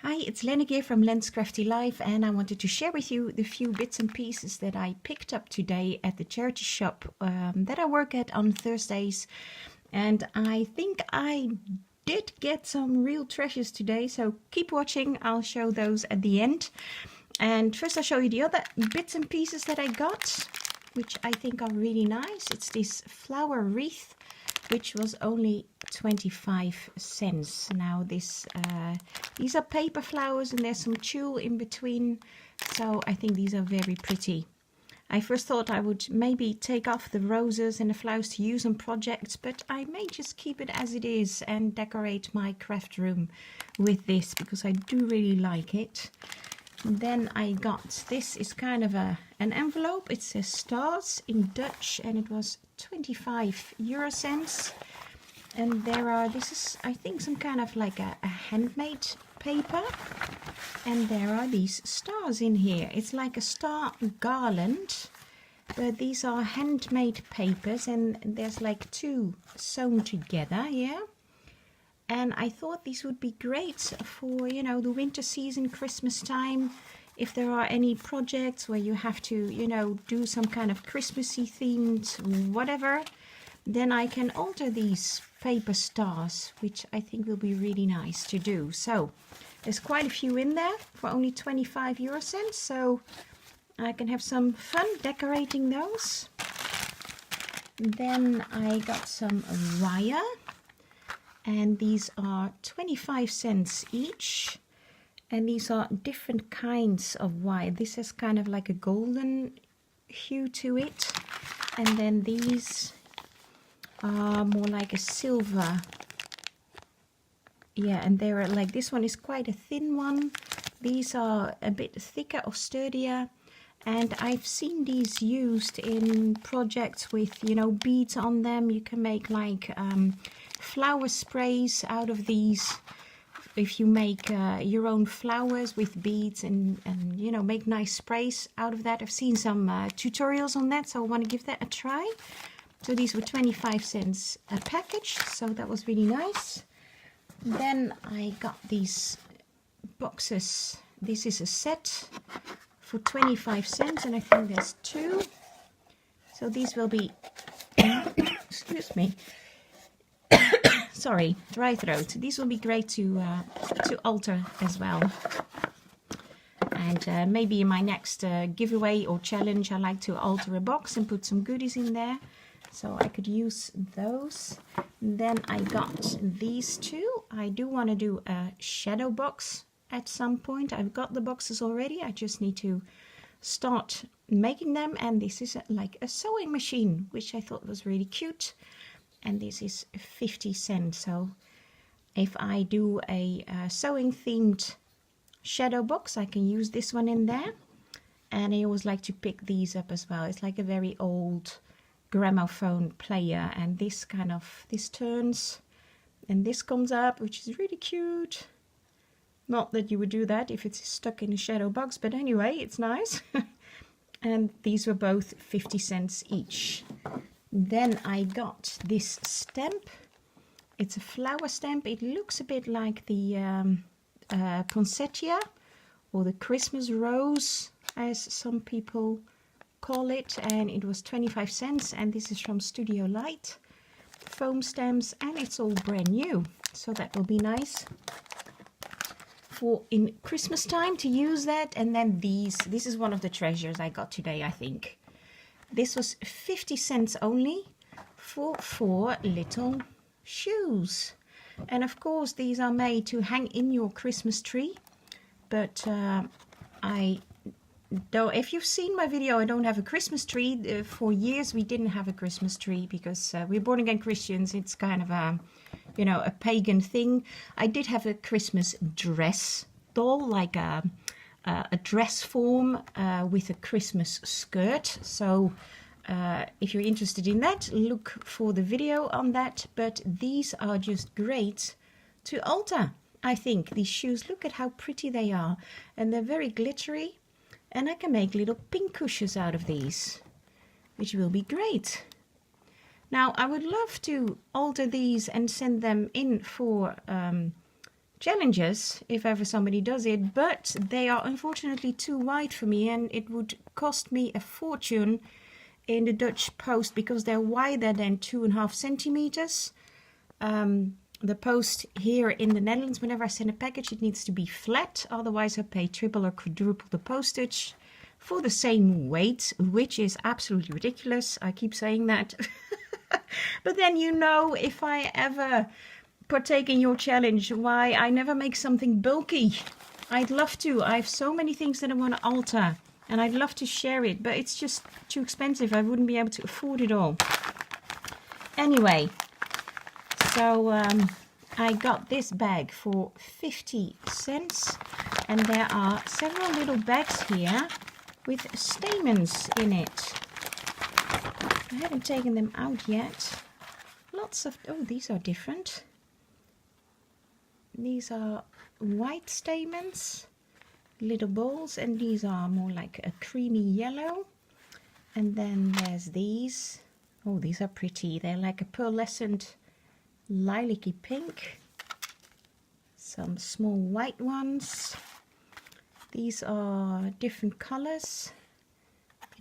Hi, it's Lena here from Len's Crafty Life, and I wanted to share with you the few bits and pieces that I picked up today at the charity shop that I work at on Thursdays. And I think I did get some real treasures today, so keep watching. I'll show those at the end. And first I'll show you the other bits and pieces that I got, which I think are really nice. It's this flower wreath, which was only 25 cents. Now these are paper flowers and there's some tulle in between, so I think these are very pretty. I first thought I would maybe take off the roses and the flowers to use on projects, but I may just keep it as it is and decorate my craft room with this because I do really like it. And then I got, this is kind of an envelope. It says stars in Dutch and it was 25 euro cents. And there are, this is I think some kind of like a handmade paper. And there are these stars in here. It's like a star garland. But these are handmade papers and there's like two sewn together here. And I thought these would be great for, you know, the winter season, Christmas time. If there are any projects where you have to, you know, do some kind of Christmassy themed whatever, then I can alter these paper stars, which I think will be really nice to do. So there's quite a few in there for only 25 euro cents. So I can have some fun decorating those. Then I got some wire. And these are 25 cents each. And these are different kinds of wire. This has kind of like a golden hue to it. And then these are more like a silver. Yeah, and they're like, this one is quite a thin one. These are a bit thicker or sturdier. And I've seen these used in projects with, you know, beads on them. You can make like flower sprays out of these. If you make your own flowers with beads and you know, make nice sprays out of that. I've seen some tutorials on that, so I want to give that a try. So these were 25 cents a package, so that was really nice. Then I got these boxes. This is a set for 25 cents and I think there's two. So these will be, excuse me, sorry, dry throat. These will be great to alter as well. And maybe in my next giveaway or challenge, I like to alter a box and put some goodies in there. So I could use those. Then I got these two. I do want to do a shadow box at some point. I've got the boxes already. I just need to start making them. And this is like a sewing machine, which I thought was really cute. And this is 50 cents. So if I do a sewing themed shadow box, I can use this one in there. And I always like to pick these up as well. It's like a very old gramophone player, and this turns and this comes up, which is really cute. Not that you would do that if it's stuck in a shadow box, but anyway, it's nice. And these were both 50 cents each. Then I got this stamp. It's a flower stamp. It looks a bit like the poinsettia or the Christmas rose, as some people call it, and it was 25 cents. And this is from Studio Light foam stamps, and it's all brand new, so that will be nice for in Christmas time to use that. And then this is one of the treasures I got today. I think this was 50 cents only for 4 little shoes. And of course these are made to hang in your Christmas tree, but if you've seen my video, I don't have a Christmas tree. For years we didn't have a Christmas tree because we're born again Christians. It's kind of a, you know, a pagan thing. I did have a Christmas dress doll, like a dress form with a Christmas skirt. So if you're interested in that, look for the video on that. But these are just great to alter, I think. These shoes, look at how pretty they are. And they're very glittery. And I can make little pin cushions out of these, which will be great. Now, I would love to alter these and send them in for challenges if ever somebody does it, but they are unfortunately too wide for me, and it would cost me a fortune in the Dutch post because they're wider than 2.5 centimeters. The post here in the Netherlands, whenever I send a package, it needs to be flat, otherwise I pay triple or quadruple the postage for the same weight, which is absolutely ridiculous. I keep saying that. But then, you know, if I ever partake in your challenge, why I never make something bulky. I'd love to. I have so many things that I want to alter, and I'd love to share it, but it's just too expensive. I wouldn't be able to afford it all. Anyway, so I got this bag for 50 cents, and there are several little bags here with stamens in it. I haven't taken them out yet. Lots of, oh, these are different. These are white stamens, little balls, and these are more like a creamy yellow. And then there's these. Oh, these are pretty. They're like a pearlescent lilac-y pink. Some small white ones. These are different colors.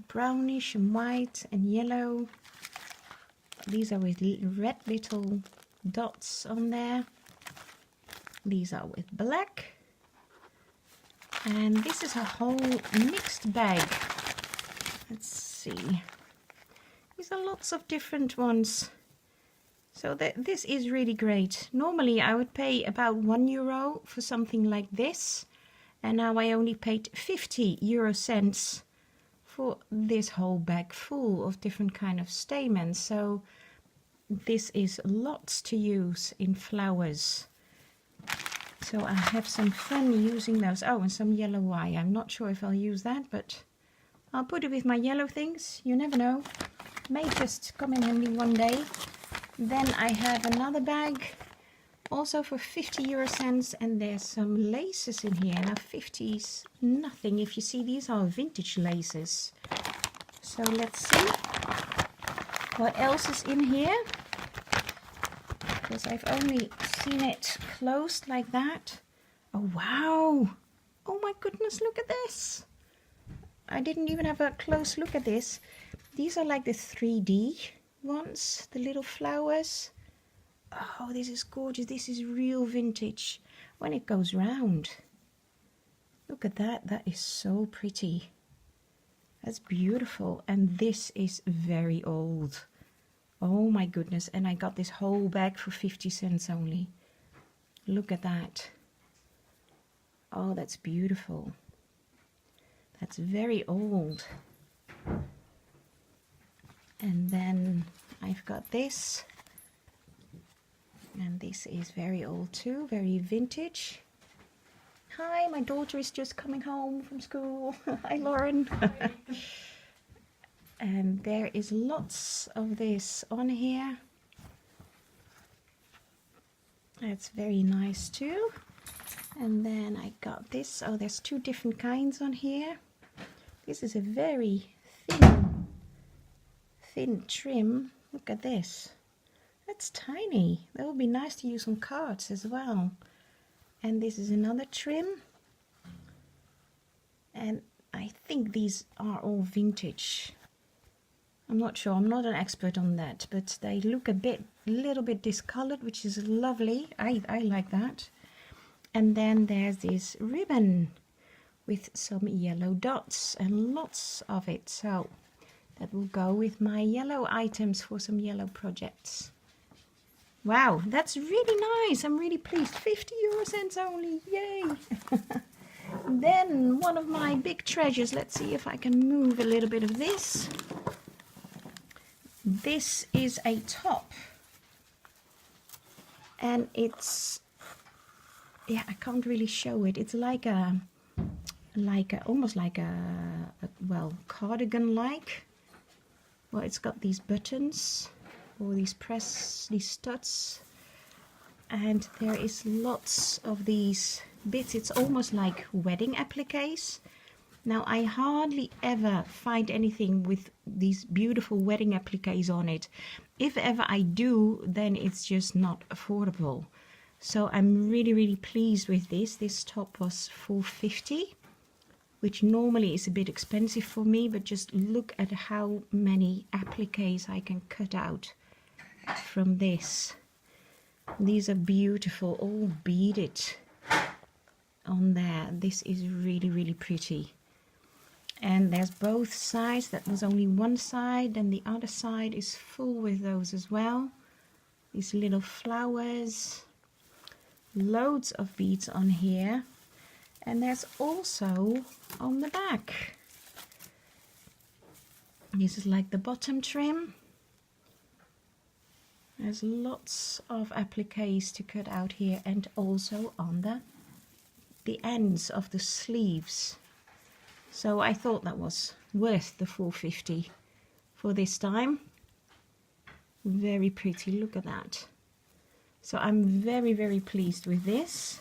Brownish and white and yellow. These are with red little dots on there. These are with black. And this is a whole mixed bag. Let's see. These are lots of different ones. So this is really great. Normally I would pay about €1 for something like this. And now I only paid 50 euro cents for this whole bag full of different kind of stamens. So this is lots to use in flowers. So I have some fun using those. Oh, and some yellow wire. I'm not sure if I'll use that, but I'll put it with my yellow things. You never know. May just come in handy one day. Then I have another bag, also for 50 euro cents, and there's some laces in here. Now 50's nothing. If you see, these are vintage laces. So let's see what else is in here, because I've only seen it closed like that. Oh wow, oh my goodness, look at this. I didn't even have a close look at this. These are like the 3D ones, the little flowers. Oh, this is gorgeous. This is real vintage when it goes round. Look at that. That is so pretty. That's beautiful. And this is very old. Oh my goodness. And I got this whole bag for 50 cents only. Look at that. Oh, that's beautiful. That's very old. And then I've got this. And this is very old too, very vintage. Hi, my daughter is just coming home from school. Hi, Lauren. And there is lots of this on here. That's very nice too. And then I got this. Oh, there's two different kinds on here. This is a very thin trim. Look at this. That's tiny. That would be nice to use on cards as well. And this is another trim. And I think these are all vintage. I'm not sure. I'm not an expert on that, but they look a little bit discolored, which is lovely. I like that. And then there's this ribbon with some yellow dots and lots of it. So that will go with my yellow items for some yellow projects. Wow, that's really nice. I'm really pleased. 50 euro cents only. Yay! Then one of my big treasures. Let's see if I can move a little bit of this. This is a top. And it's, yeah, I can't really show it. It's like almost like a well, cardigan-like. Well, it's got these buttons, or these studs, and there is lots of these bits. It's almost like wedding appliques. Now, I hardly ever find anything with these beautiful wedding appliques on it. If ever I do, then it's just not affordable. So I'm really pleased with this. This top was $4.50, which normally is a bit expensive for me, but just look at how many appliques I can cut out from this. These are beautiful, all beaded on there. This is really pretty. And there's both sides. That was only one side, and the other side is full with those as well. These little flowers, loads of beads on here. And there's also on the back, this is like the bottom trim. There's lots of appliques to cut out here, and also on the ends of the sleeves. So I thought that was worth the $4.50 for this time. Very pretty, look at that. So I'm very pleased with this.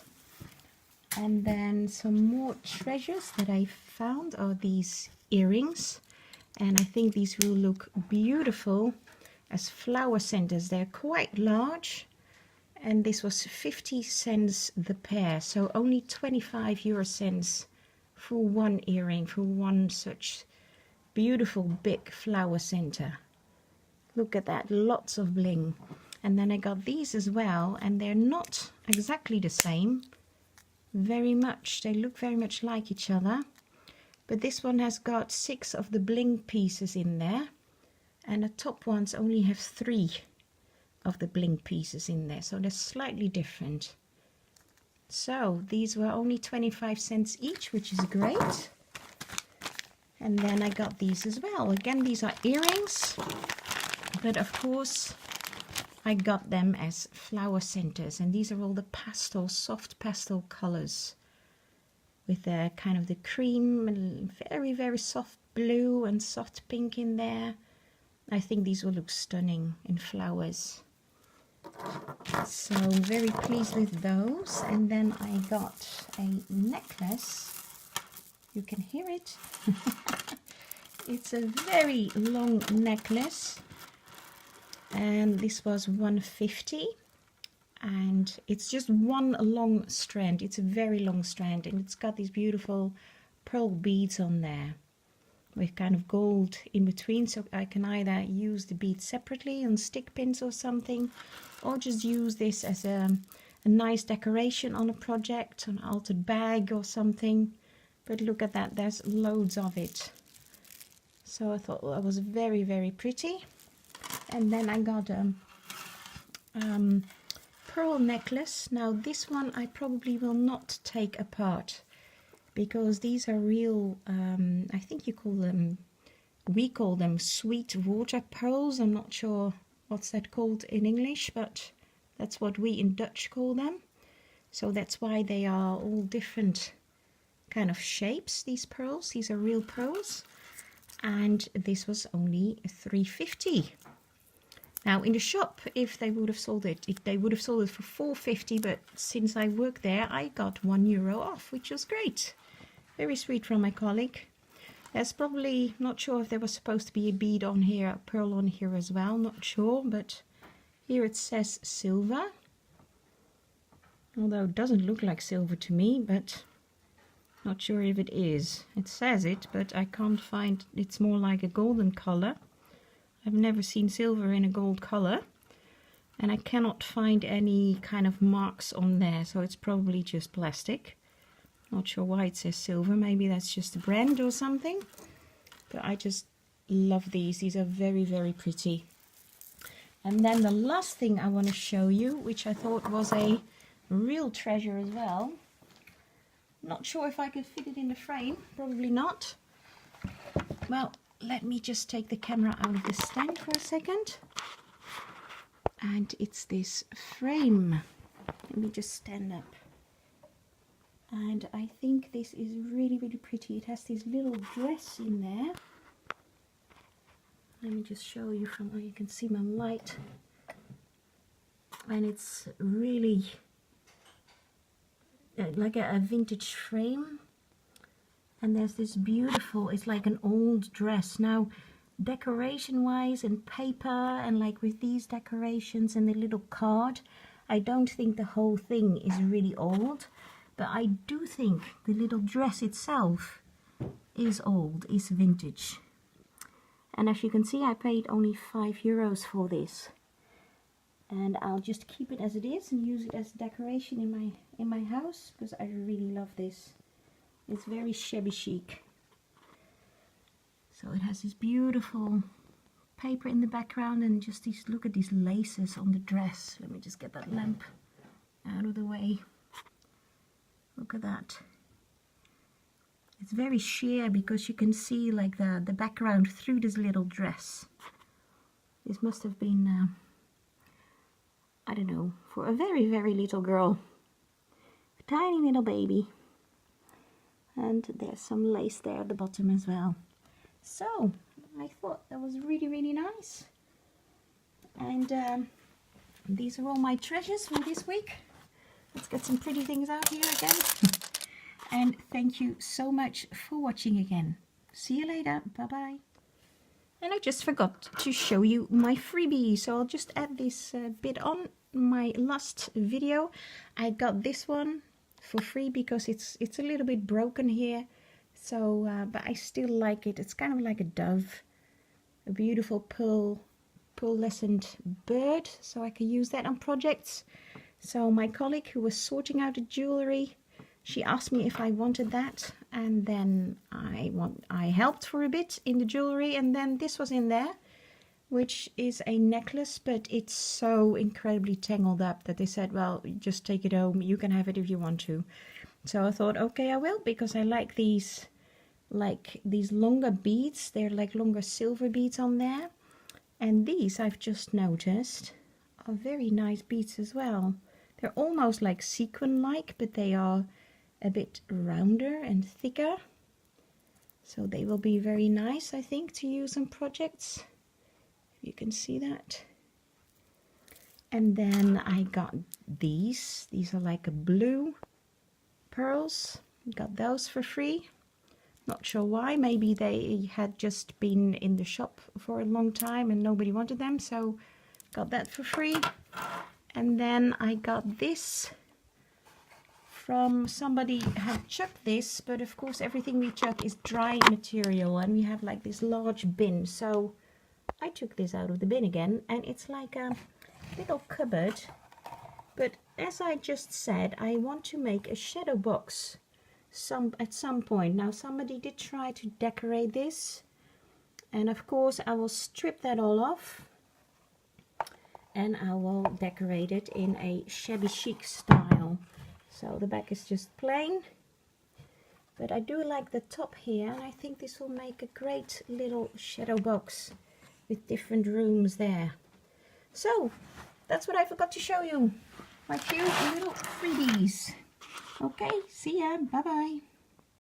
And then some more treasures that I found are these earrings, and I think these will look beautiful as flower centers. They're quite large, and this was 50 cents the pair, so only 25 euro cents for one earring, for one such beautiful big flower center. Look at that, lots of bling. And then I got these as well, and they're not exactly the same. They look very much like each other, but this one has got 6 of the bling pieces in there, and the top ones only have 3 of the bling pieces in there, so they're slightly different. So these were only 25 cents each, which is great. And then I got these as well. Again, these are earrings, but of course I got them as flower centers, and these are all the pastel, soft pastel colors, with the kind of the cream and very soft blue and soft pink in there. I think these will look stunning in flowers. So very pleased with those. And then I got a necklace. You can hear it. It's a very long necklace, and this was $1.50, and it's just one long strand. It's a very long strand, and it's got these beautiful pearl beads on there with kind of gold in between, so I can either use the beads separately on stick pins or something, or just use this as a nice decoration on a project, on an altered bag or something. But look at that, there's loads of it. So I thought that was very pretty. And then I got a pearl necklace. Now this one I probably will not take apart, because these are real, I think we call them sweet water pearls. I'm not sure what's that called in English, but that's what we in Dutch call them. So that's why they are all different kind of shapes, these pearls. These are real pearls. And this was only $3.50. Now in the shop, if they would have sold it, they would have sold it for $4.50, but since I work there, I got €1 off, which was great. Very sweet from my colleague. There's probably, not sure if there was supposed to be a bead on here, a pearl on here as well, not sure, but here it says silver. Although it doesn't look like silver to me, but not sure if it is. It says it, but I can't find, it's more like a golden color. I've never seen silver in a gold color, and I cannot find any kind of marks on there, so it's probably just plastic. Not sure why it says silver, maybe that's just a brand or something. But I just love these. These are very pretty. And then the last thing I want to show you, which I thought was a real treasure as well. Not sure if I can fit it in the frame, probably not. Well, let me just take the camera out of the stand for a second. And it's this frame. Let me just stand up. And I think this is really pretty. It has this little dress in there. Let me just show you from, oh, you can see my light. And it's really like a vintage frame. And there's this beautiful, it's like an old dress. Now, decoration wise and paper and like with these decorations and the little card, I don't think the whole thing is really old, but I do think the little dress itself is old, is vintage. And as you can see, I paid only €5 for this. And I'll just keep it as it is and use it as decoration in my house, because I really love this. It's very shabby chic. So it has this beautiful paper in the background, and just these, look at these laces on the dress. Let me just get that lamp out of the way. Look at that. It's very sheer because you can see like the background through this little dress. This must have been, I don't know, for a very, very little girl. A tiny little baby. And there's some lace there at the bottom as well. So, I thought that was really, really nice. And these are all my treasures for this week. Let's get some pretty things out here again. And thank you so much for watching again. See you later. Bye-bye. And I just forgot to show you my freebie. So I'll just add this bit on my last video. I got this one for free because it's a little bit broken here. So, but I still like it. It's kind of like a dove. A beautiful pearlescent bird. So I can use that on projects. So my colleague who was sorting out the jewelry, she asked me if I wanted that, and then I helped for a bit in the jewelry, and then this was in there, which is a necklace, but it's so incredibly tangled up that they said, well, just take it home, you can have it if you want to. So I thought, okay, I will, because I like these longer beads. They're like longer silver beads on there, and these I've just noticed are very nice beads as well. They're almost like sequin-like, but they are a bit rounder and thicker, so they will be very nice, I think, to use on projects. You can see that. And then I got these are like a blue pearls. Got those for free. Not sure why, maybe they had just been in the shop for a long time and nobody wanted them, so got that for free. And then I got this from somebody had chucked this, but of course everything we chuck is dry material, and we have like this large bin, so I took this out of the bin again, and it's like a little cupboard. But as I just said, I want to make a shadow box at some point. Now somebody did try to decorate this, and of course I will strip that all off and I will decorate it in a shabby chic style. So the back is just plain, but I do like the top here, and I think this will make a great little shadow box with different rooms there. So that's what I forgot to show you, my few little freebies. Okay, see ya, bye bye.